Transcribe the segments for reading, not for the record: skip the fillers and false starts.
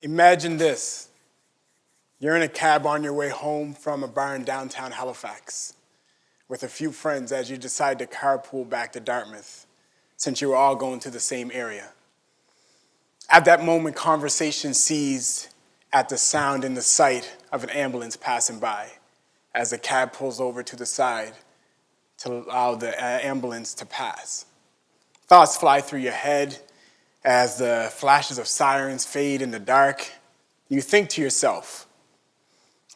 Imagine this. You're in a cab on your way home from a bar in downtown Halifax with a few friends as you decide to carpool back to Dartmouth since you were all going to the same area. At that moment, conversation ceased at the sound and the sight of an ambulance passing by as the cab pulls over to the side to allow the ambulance to pass. Thoughts fly through your head as the flashes of sirens fade in the dark. You think to yourself,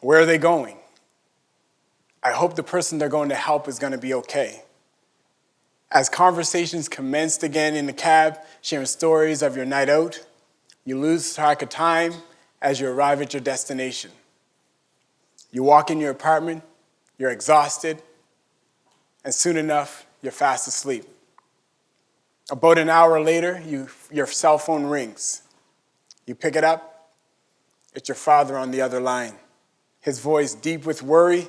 where are they going? I hope the person they're going to help is going to be okay. As conversations commenced again in the cab, sharing stories of your night out, you lose track of time as you arrive at your destination. You walk in your apartment, you're exhausted, and soon enough, you're fast asleep. About an hour later, your cell phone rings. You pick it up. It's your father on the other line. His voice deep with worry,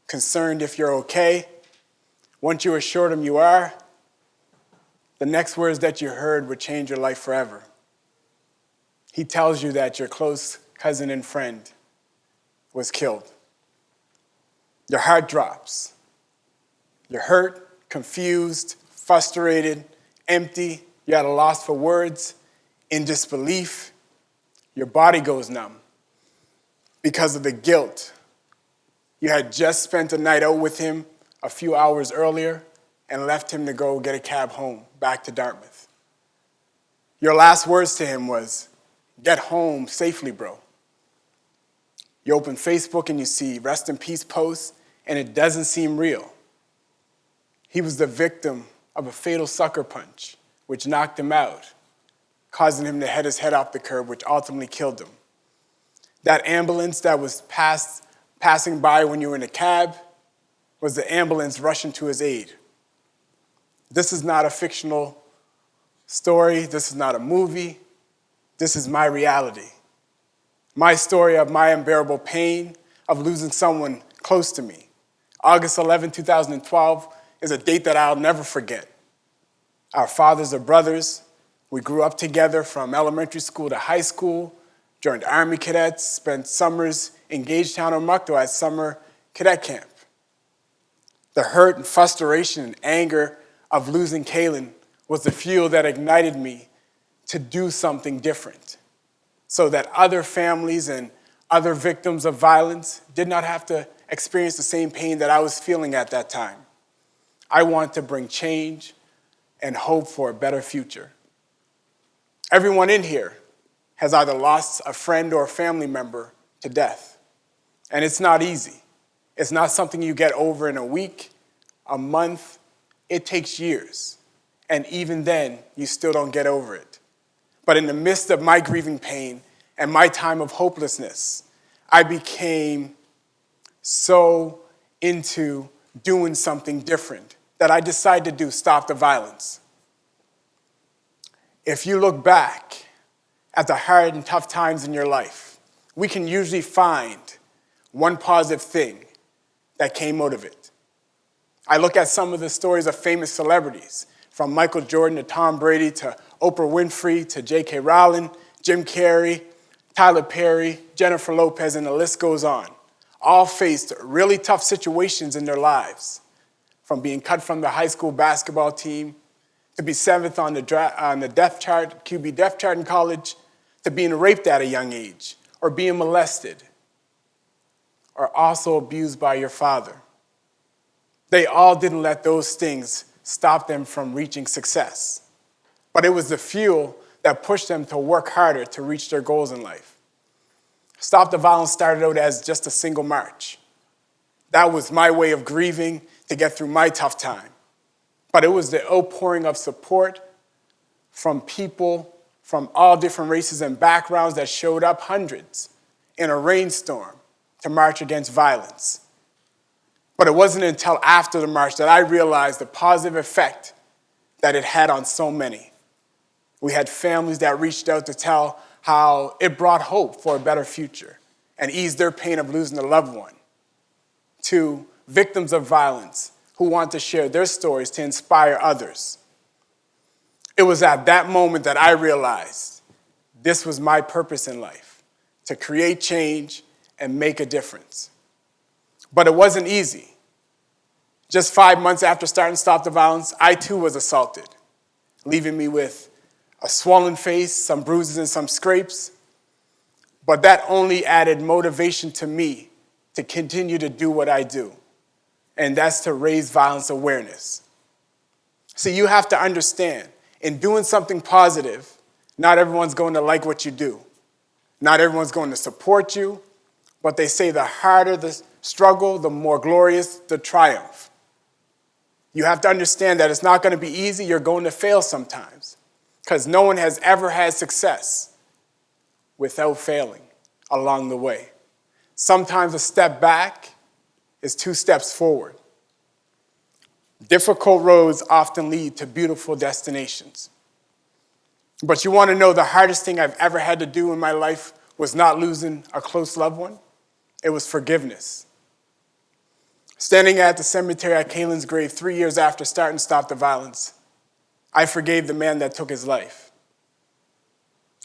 concerned if you're okay. Once you assured him you are, the next words that you heard would change your life forever. He tells you that your close cousin and friend was killed. Your heart drops. You're hurt, confused, frustrated, empty. You're at a loss for words, in disbelief. Your body goes numb because of the guilt. You had just spent a night out with him a few hours earlier and left him to go get a cab home, back to Dartmouth. Your last words to him was, "Get home safely, bro." You open Facebook and you see rest in peace posts, and it doesn't seem real. He was the victim of a fatal sucker punch, which knocked him out, causing him to hit his head off the curb, which ultimately killed him. That ambulance that was passing by when you were in a cab was the ambulance rushing to his aid. This is not a fictional story. This is not a movie. This is my reality. My story of my unbearable pain of losing someone close to me. August 11, 2012 is a date that I'll never forget. Our fathers are brothers. We grew up together from elementary school to high school, joined Army cadets, spent summers in Gagetown or Mukto at summer cadet camp. The hurt and frustration and anger of losing Kaylin was the fuel that ignited me to do something different so that other families and other victims of violence did not have to experience the same pain that I was feeling at that time. I want to bring change and hope for a better future. Everyone in here has either lost a friend or a family member to death. And it's not easy. It's not something you get over in a week, a month. It takes years. And even then, you still don't get over it. But in the midst of my grieving pain and my time of hopelessness, I became so into doing something different that I decided to stop the violence. If you look back at the hard and tough times in your life, we can usually find one positive thing that came out of it. I look at some of the stories of famous celebrities, from Michael Jordan to Tom Brady to Oprah Winfrey to J.K. Rowling, Jim Carrey, Tyler Perry, Jennifer Lopez, and the list goes on. All faced really tough situations in their lives, from being cut from the high school basketball team, to be seventh on the depth chart, QB depth chart in college, to being raped at a young age, or being molested, or also abused by your father. They all didn't let those things stop them from reaching success. But it was the fuel that pushed them to work harder to reach their goals in life. Stop the Violence started out as just a single march. That was my way of grieving to get through my tough time. But it was the outpouring of support from people from all different races and backgrounds that showed up, hundreds, in a rainstorm to march against violence. But it wasn't until after the march that I realized the positive effect that it had on so many. We had families that reached out to tell how it brought hope for a better future and eased their pain of losing a loved one. To victims of violence who want to share their stories to inspire others. It was at that moment that I realized this was my purpose in life. to create change and make a difference. But it wasn't easy. Just 5 months after starting Stop the Violence, I too was assaulted, leaving me with a swollen face, some bruises and some scrapes. But that only added motivation to me to continue to do what I do, and that's to raise violence awareness. See, you have to understand, in doing something positive, not everyone's going to like what you do. Not everyone's going to support you, but they say the harder the struggle, the more glorious the triumph. You have to understand that it's not going to be easy. You're going to fail sometimes, because no one has ever had success without failing along the way. Sometimes a step back is 2 steps forward. Difficult roads often lead to beautiful destinations. But you want to know the hardest thing I've ever had to do in my life was not losing a close loved one? It was forgiveness. Standing at the cemetery at Kaylin's grave 3 years after starting Stop the Violence, I forgave the man that took his life.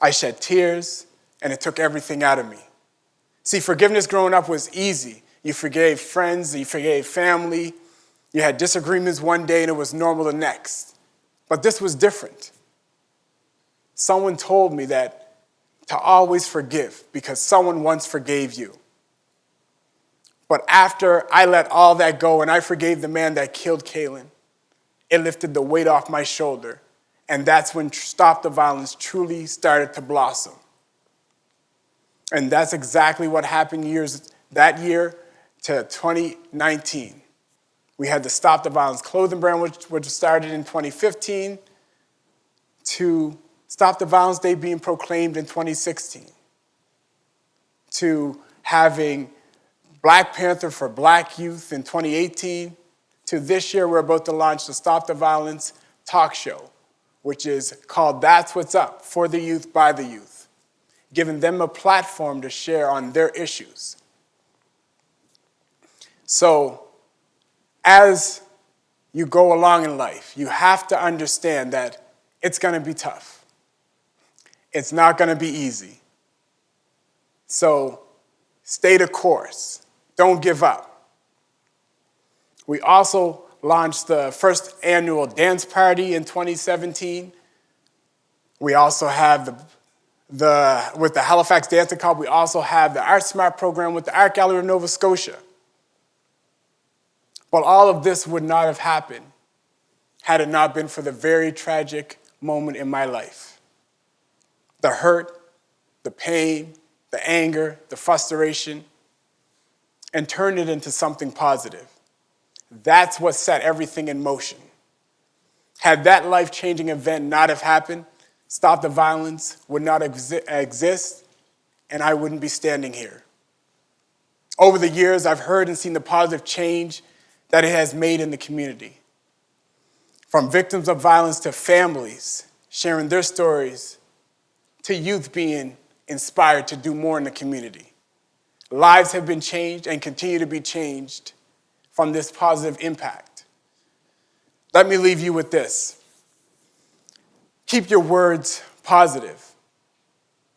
I shed tears, and it took everything out of me. See, forgiveness growing up was easy. You forgave friends, you forgave family, you had disagreements one day and it was normal the next. But this was different. Someone told me that to always forgive because someone once forgave you. But after I let all that go and I forgave the man that killed Kaylin, it lifted the weight off my shoulder. And that's when Stop the Violence truly started to blossom. And that's exactly what happened that year to 2019. We had the Stop the Violence clothing brand, which started in 2015, to Stop the Violence Day being proclaimed in 2016, to having Black Panther for Black youth in 2018, to this year we're about to launch the Stop the Violence talk show, which is called That's What's Up, for the youth, by the youth, giving them a platform to share on their issues. So, as you go along in life, you have to understand that it's going to be tough. It's not going to be easy. So, stay the course. Don't give up. We also launched the first annual dance party in 2017. We also have with the Halifax Dancing Club, we also have the Art Smart program with the Art Gallery of Nova Scotia. But all of this would not have happened had it not been for the very tragic moment in my life. The hurt, the pain, the anger, the frustration, and turned it into something positive. That's what set everything in motion. Had that life-changing event not have happened, Stop the Violence would not exist, and I wouldn't be standing here. Over the years, I've heard and seen the positive change that it has made in the community. From victims of violence to families sharing their stories, to youth being inspired to do more in the community. Lives have been changed and continue to be changed from this positive impact. Let me leave you with this. Keep your words positive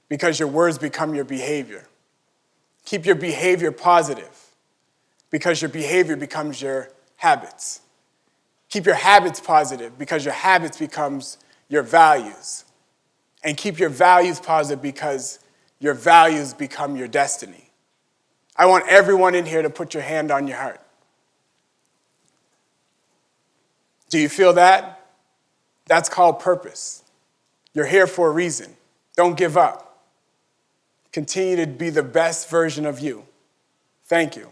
because your words become your behavior. Keep your behavior positive because your behavior becomes your habits. Keep your habits positive because your habits becomes your values. And keep your values positive because your values become your destiny. I want everyone in here to put your hand on your heart. Do you feel that? That's called purpose. You're here for a reason. Don't give up. Continue to be the best version of you. Thank you.